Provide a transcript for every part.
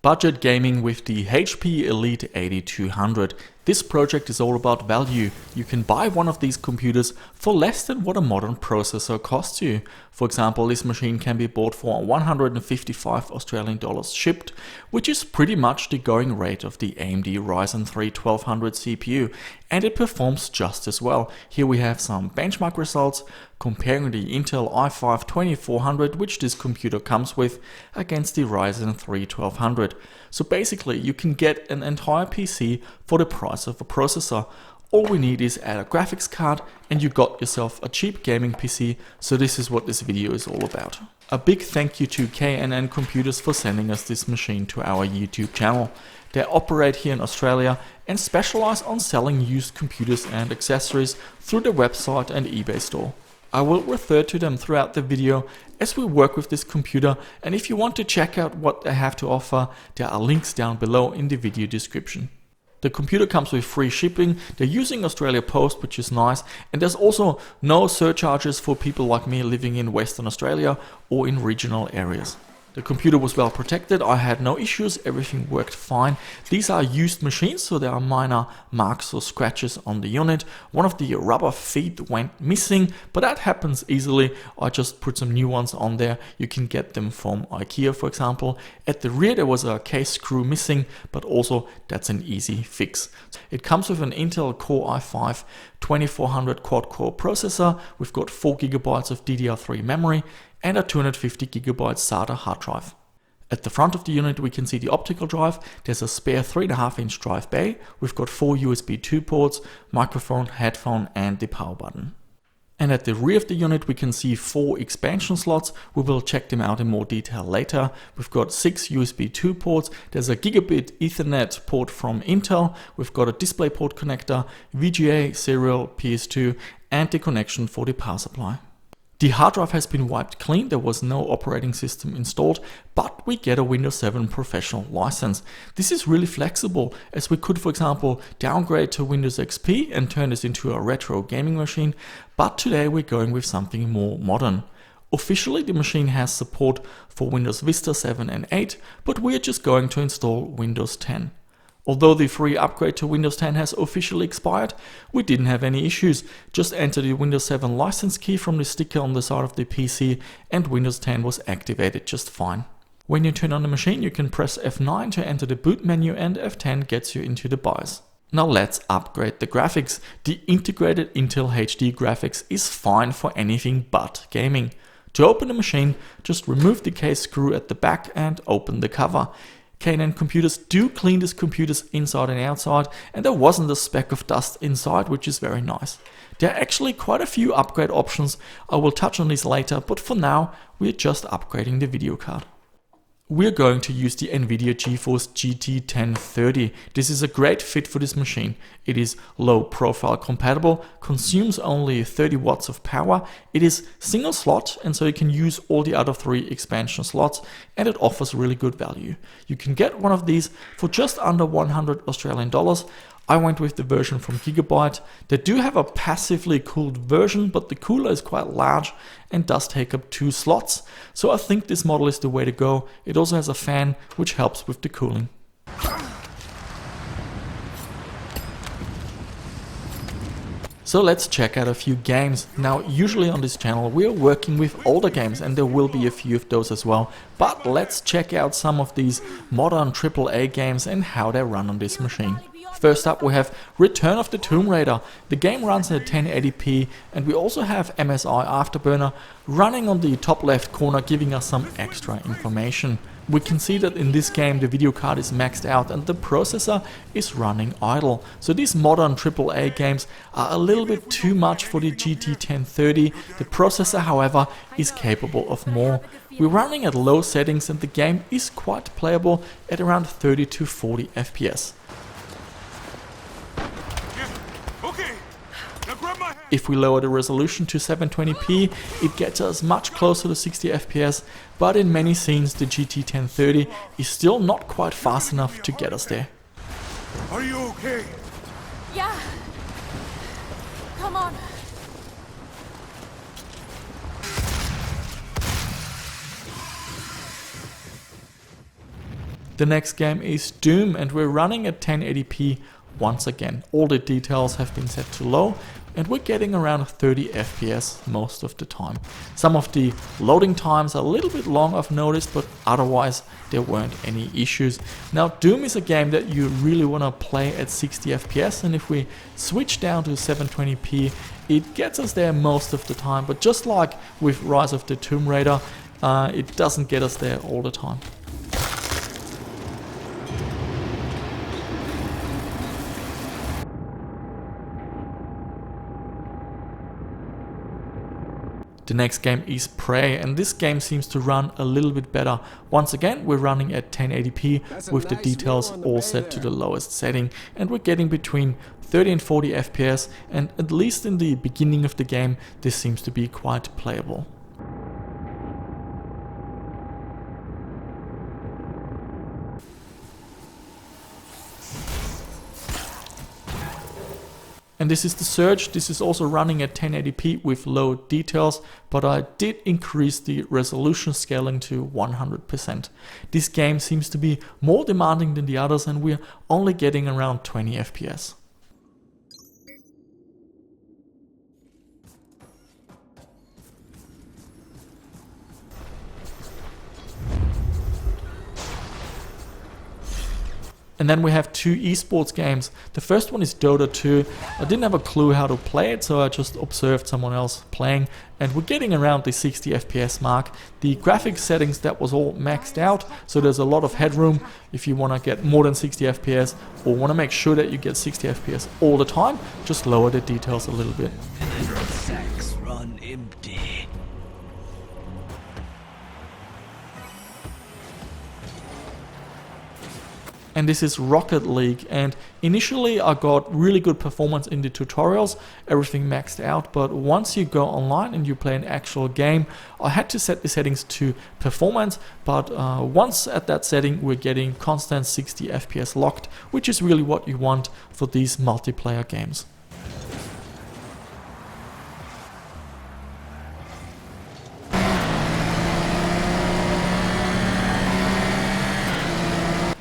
Budget gaming with the HP Elite 8200. This project is all about value. You can buy one of these computers for less than what a modern processor costs you. For example, this machine can be bought for 155 Australian dollars shipped, which is pretty much the going rate of the AMD Ryzen 3 1200 CPU, and it performs just as well. Here we have some benchmark results comparing the Intel i5 2400, which this computer comes with, against the Ryzen 3 1200. So basically you can get an entire PC for the price of a processor. All we need is add a graphics card and you got yourself a cheap gaming PC, so this is what this video is all about. A big thank you to K&N Computers for sending us this machine to our YouTube channel. They operate here in Australia and specialize on selling used computers and accessories through their website and eBay store. I will refer to them throughout the video as we work with this computer, and if you want to check out what they have to offer, there are links down below in the video description. The computer comes with free shipping, they're using Australia Post, which is nice, and there's also no surcharges for people like me living in Western Australia or in regional areas. The computer was well protected, I had no issues, everything worked fine. These are used machines, so there are minor marks or scratches on the unit. One of the rubber feet went missing, but that happens easily. I just put some new ones on there. You can get them from IKEA, for example. At the rear there was a case screw missing, but also that's an easy fix. It comes with an Intel Core i5 2400 quad-core processor. We've got 4 GB of DDR3 memory and a 250 GB SATA hard drive. At the front of the unit we can see the optical drive. There's a spare 3.5-inch drive bay. We've got 4 USB 2 ports, microphone, headphone and the power button. And at the rear of the unit we can see 4 expansion slots. We will check them out in more detail later. We've got 6 USB 2 ports. There's a gigabit Ethernet port from Intel. We've got a DisplayPort connector, VGA, serial, PS2 and the connection for the power supply. The hard drive has been wiped clean, there was no operating system installed, but we get a Windows 7 professional license. This is really flexible, as we could, for example, downgrade to Windows XP and turn this into a retro gaming machine, but today we're going with something more modern. Officially the machine has support for Windows Vista 7 and 8, but we're just going to install Windows 10. Although the free upgrade to Windows 10 has officially expired, we didn't have any issues. Just enter the Windows 7 license key from the sticker on the side of the PC and Windows 10 was activated just fine. When you turn on the machine you can press F9 to enter the boot menu and F10 gets you into the BIOS. Now let's upgrade the graphics. The integrated Intel HD graphics is fine for anything but gaming. To open the machine, just remove the case screw at the back and open the cover. K&N Computers do clean these computers inside and outside, and there wasn't a speck of dust inside, which is very nice. There are actually quite a few upgrade options. I will touch on these later, but for now we're just upgrading the video card. We're going to use the NVIDIA GeForce GT 1030. This is a great fit for this machine. It is low profile compatible, consumes only 30 watts of power. It is single slot and so you can use all the other 3 expansion slots, and it offers really good value. You can get one of these for just under 100 Australian dollars. I went with the version from Gigabyte. They do have a passively cooled version, but the cooler is quite large and does take up 2 slots. So I think this model is the way to go. It also has a fan which helps with the cooling. So let's check out a few games. Now usually on this channel we are working with older games and there will be a few of those as well. But let's check out some of these modern AAA games and how they run on this machine. First up we have Return of the Tomb Raider. The game runs at 1080p and we also have MSI Afterburner running on the top left corner, giving us some extra information. We can see that in this game the video card is maxed out and the processor is running idle. So these modern AAA games are a little bit too much for the GT 1030. The processor, however, is capable of more. We're running at low settings and the game is quite playable at around 30 to 40 FPS. If we lower the resolution to 720p, it gets us much closer to 60 FPS, but in many scenes the GT 1030 is still not quite fast enough to get us there. Are you okay? Yeah. Come on. The next game is Doom, and we're running at 1080p once again. All the details have been set to low, and we're getting around 30 FPS most of the time. Some of the loading times are a little bit long, I've noticed, but otherwise there weren't any issues. Now Doom is a game that you really want to play at 60 FPS, and if we switch down to 720p, it gets us there most of the time, but just like with Rise of the Tomb Raider, it doesn't get us there all the time. The next game is Prey, and this game seems to run a little bit better. Once again, we're running at 1080p with the details all set to the lowest setting, and we're getting between 30 and 40 FPS, and at least in the beginning of the game, this seems to be quite playable. And this is the Surge. This is also running at 1080p with low details, but I did increase the resolution scaling to 100%. This game seems to be more demanding than the others, and we're only getting around 20 FPS. And then we have two esports games. The first one is Dota 2. I didn't have a clue how to play it, so I just observed someone else playing, and we're getting around the 60 FPS mark. The graphics settings, that was all maxed out, so there's a lot of headroom if you want to get more than 60 FPS or want to make sure that you get 60 FPS all the time. Just lower the details a little bit. Sacks run empty. And this is Rocket League, and initially I got really good performance in the tutorials, everything maxed out, but once you go online and you play an actual game, I had to set the settings to performance, but once at that setting we're getting constant 60 FPS locked, which is really what you want for these multiplayer games.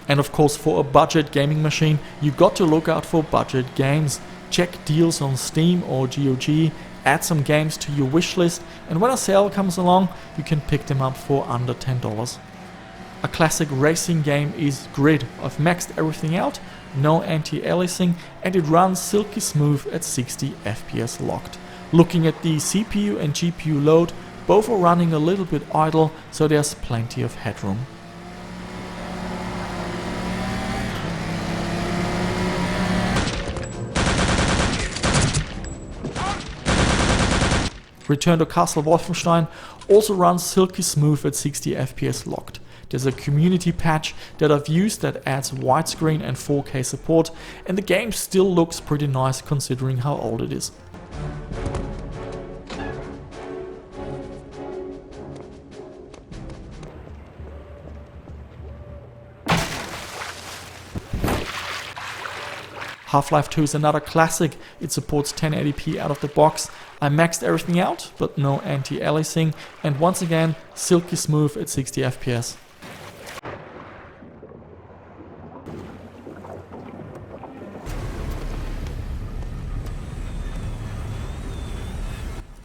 And of course, for a budget gaming machine, you got to look out for budget games. Check deals on Steam or GOG, add some games to your wish list, and when a sale comes along, you can pick them up for under $10. A classic racing game is Grid. I've maxed everything out, no anti-aliasing, and it runs silky smooth at 60 FPS locked. Looking at the CPU and GPU load, both are running a little bit idle, so there's plenty of headroom. Return to Castle Wolfenstein also runs silky smooth at 60 FPS locked. There's a community patch that I've used that adds widescreen and 4K support, and the game still looks pretty nice considering how old it is. Half-Life 2 is another classic. It supports 1080p out of the box. I maxed everything out, but no anti-aliasing, and once again, silky smooth at 60 FPS.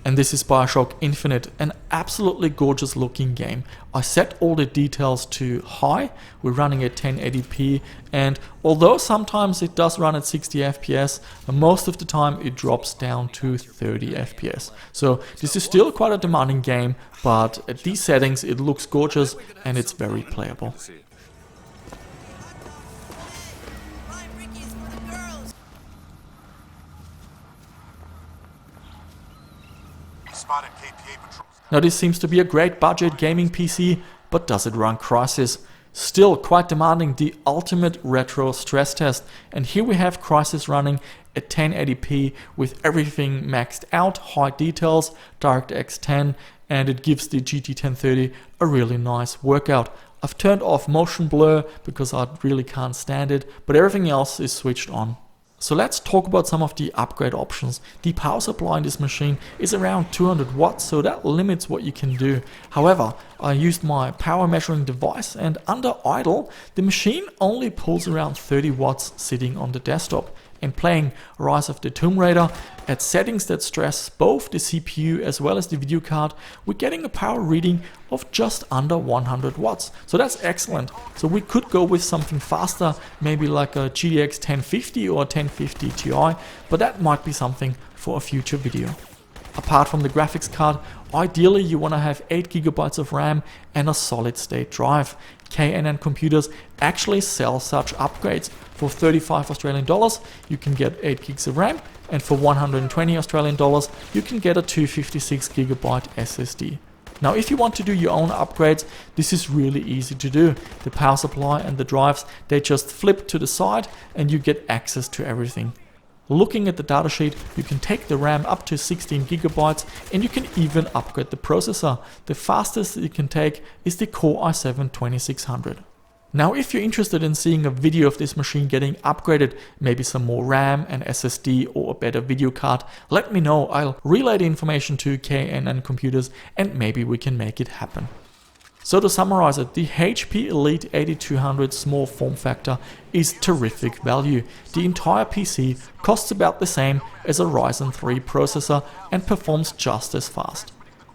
And this is BioShock Infinite, an absolutely gorgeous looking game. I set all the details to high, we're running at 1080p, and although sometimes it does run at 60 FPS, most of the time it drops down to 30 FPS. So this is still quite a demanding game, but at these settings it looks gorgeous and it's very playable. Spotted KPA patrols. Now this seems to be a great budget gaming PC, but does it run Crysis? Still quite demanding, the ultimate retro stress test, and here we have Crysis running at 1080p with everything maxed out, high details, DirectX 10, and it gives the GT 1030 a really nice workout. I've turned off motion blur because I really can't stand it, but everything else is switched on. So let's talk about some of the upgrade options. The power supply in this machine is around 200 watts, so that limits what you can do. However, I used my power measuring device, and under idle, the machine only pulls around 30 watts sitting on the desktop. And playing Rise of the Tomb Raider at settings that stress both the CPU as well as the video card, we're getting a power reading of just under 100 watts. So that's excellent. So we could go with something faster, maybe like a GTX 1050 or 1050 Ti, but that might be something for a future video. Apart from the graphics card, ideally you want to have 8 GB of RAM and a solid state drive. K&N Computers actually sell such upgrades. For 35 Australian dollars you can get 8 gigs of RAM, and for 120 Australian dollars you can get a 256 GB SSD. Now if you want to do your own upgrades, this is really easy to do. The power supply and the drives, they just flip to the side and you get access to everything. Looking at the datasheet, you can take the RAM up to 16 GB and you can even upgrade the processor. The fastest you can take is the Core i7-2600. Now if you're interested in seeing a video of this machine getting upgraded, maybe some more RAM and SSD or a better video card, let me know. I'll relay the information to K&N Computers and maybe we can make it happen. So to summarize it, the HP Elite 8200 small form factor is terrific value. The entire PC costs about the same as a Ryzen 3 processor and performs just as fast.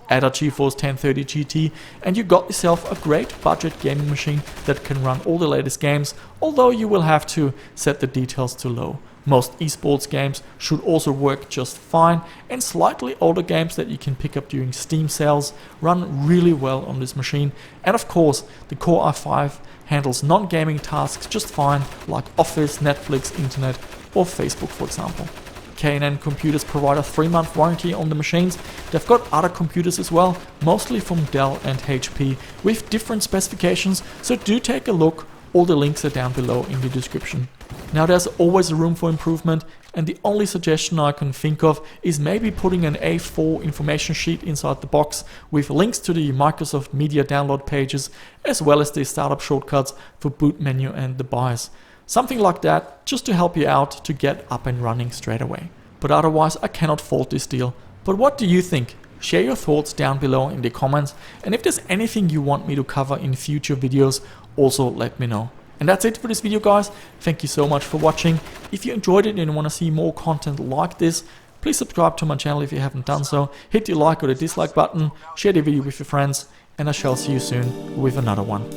Add a GeForce 1030 GT and you got yourself a great budget gaming machine that can run all the latest games, although you will have to set the details to low. Most esports games should also work just fine, and slightly older games that you can pick up during Steam sales run really well on this machine. And of course, the Core i5 handles non-gaming tasks just fine, like Office, Netflix, Internet or Facebook for example. K&N Computers provide a 3-month warranty on the machines. They've got other computers as well, mostly from Dell and HP, with different specifications, so do take a look. All the links are down below in the description. Now there's always room for improvement, and the only suggestion I can think of is maybe putting an A4 information sheet inside the box with links to the Microsoft Media download pages, as well as the startup shortcuts for boot menu and the BIOS. Something like that, just to help you out to get up and running straight away. But otherwise I cannot fault this deal. But what do you think? Share your thoughts down below in the comments, and if there's anything you want me to cover in future videos, also let me know. And that's it for this video guys. Thank you so much for watching. If you enjoyed it and you want to see more content like this, please subscribe to my channel if you haven't done so. Hit the like or the dislike button, share the video with your friends, and I shall see you soon with another one.